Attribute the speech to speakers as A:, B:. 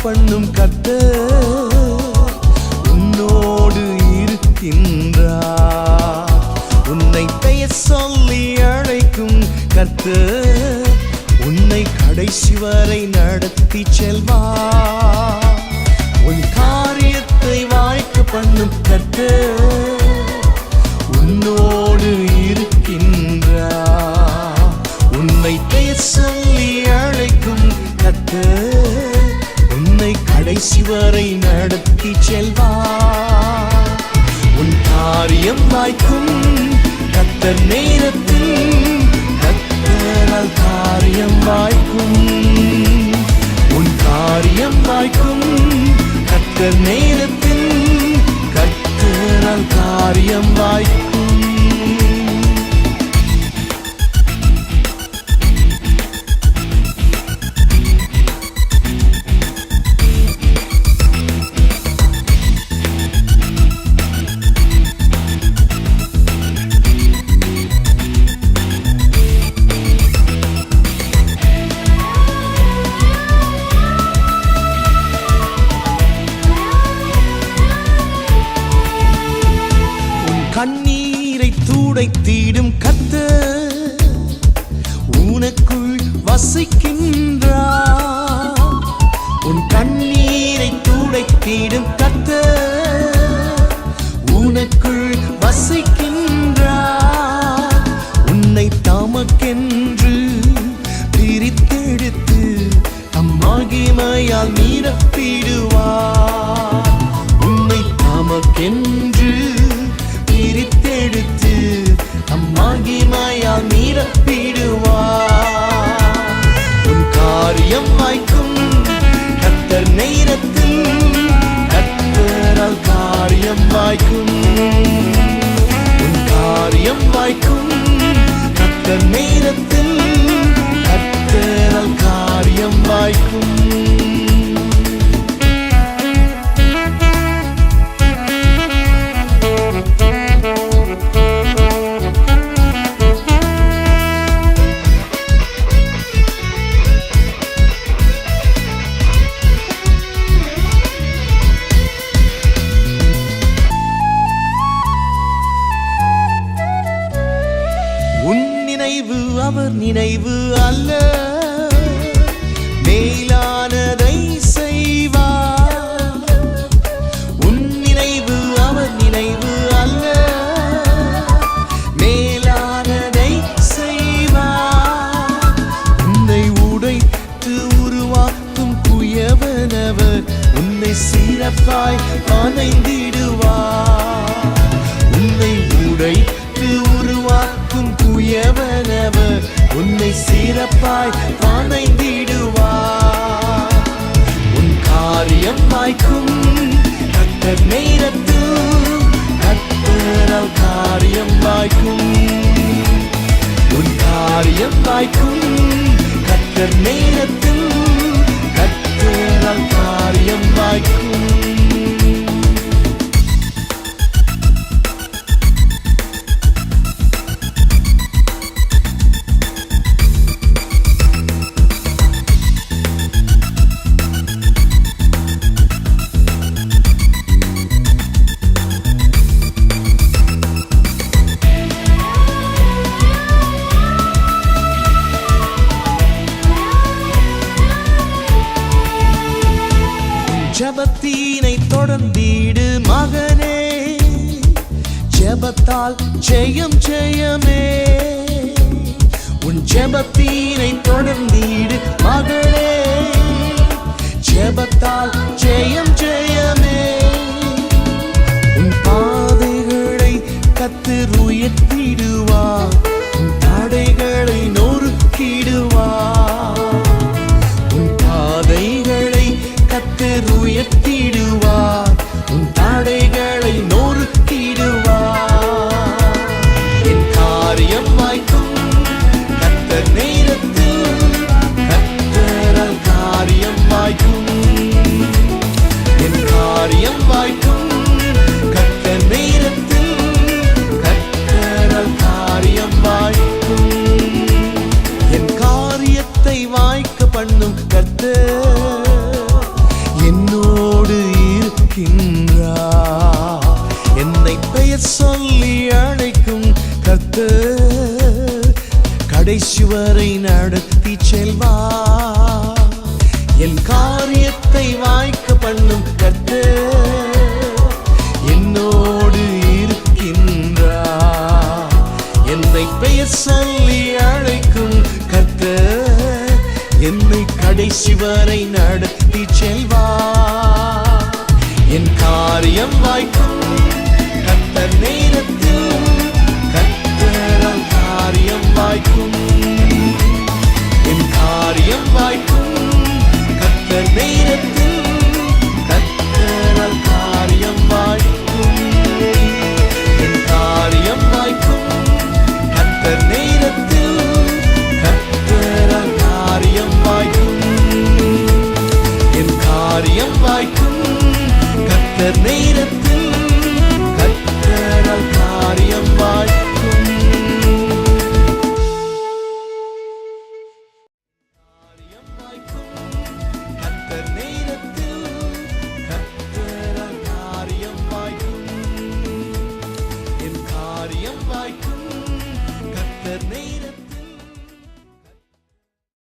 A: பண்ணும் கர்த்தர் உன்னோடு இருக்கின்றார். உன்னை பெயர் சொல்லி அழைக்கும் கர்த்தர் உன்னை கடைசி வரை நடத்தி செல்வார். உன் காரியத்தை வாய்க்க பண்ணும் கர்த்தர் உன்னோடு இருக்கின்றார். உன்னை பெயர் சொல்லி அழைக்கும் கர்த்தர் கடைசி வரை நடத்தி செல்வார். உன் காரியம் வாய்க்கும் கர்த்தர் நேரத்தில் கர்த்தரால் காரியம் வாய்க்கும். உன் காரியம் வாய்க்கும் கர்த்தர் நேரத்தில் கர்த்தரால் காரியம் வாய்க்கும். கண்ணீரை துடைத்திடும் கர்த்தர் உனக்குள் வசிக்கின்றார். உன் கண்ணீரை துடைத்திடும் கர்த்தர் உனக்குள் வசிக்கின்றார். உன்னை தமக்கென்று பிரித்தெடுத்து தம் மகிமையால் நிரப்பிடுவார். உன்னை தமக்கென்று பிரித்தெடுத்து தம் மகிமையால் நிரப்பிடுவார். உன் காரியம் வாய்க்கும் கர்த்தர் நேரத்தில் கர்த்தரால் காரியம் வாய்க்கும். உன் காரியம் வாய்க்கும் கர்த்தர் நேரத்தில் கர்த்தரால் காரியம் வாய்க்கும். அவர் நினைவு அல்ல மேலானதை செய்வார். உன் நினைவு அவர் நினைவு அல்ல மேலானதை செய்வார். உன்னை உடைத்து உருவாக்கும் குயவனவர் உன்னை சிறப்பாய் அணைந்திடுவார். உன்னை உடைத்து உருவாக்கும் குயவனவர் உன்னை சிறப்பாய் அணைந்திடுவார். உன் காரியம் வாய்க்கும் கர்த்தர் நேரத்தில் கர்த்தரால் காரியம் வாய்க்கும். உன் காரியம் வாய்க்கும் கர்த்தர் நேரத்தில் கர்த்தரால் காரியம் வாய்க்கும். ஜெபத்தினை தொடர்ந்திடு மகனே, ஜெபத்தால் ஜெயம் ஜெயமே. உன் ஜெபத்தினை தொடர்ந்திடு மகளே, ஜெபத்தால் ஜெயம் ஜெயமே. உன் பாதைகளை கர்த்தர் உயர்த்திடுவார், உன் தடைகளை நொறுக்கிடுவார். காரியத்தை வாய்க்க பண்ணும் கர்த்தர் என்னோடு இருக்கின்றார். என்னை பெயர் சொல்லி அழைக்கும் கர்த்தர் கடைசி வரை நடத்தி செல்வார். என் காரியத்தை வாய்க்க பண்ணும் கர்த்தர் என்னோடு இருக்கின்றார். என்னை பெயர் சொல்லி அழைக்கும் கர்த்தர் என்னை கடைசி வரை நடத்தி செல்வார். என் காரியம் வாய்க்கும் கர்த்தர் நேரத்தில், கர்த்தரால் காரியம் வாய்க்கும்.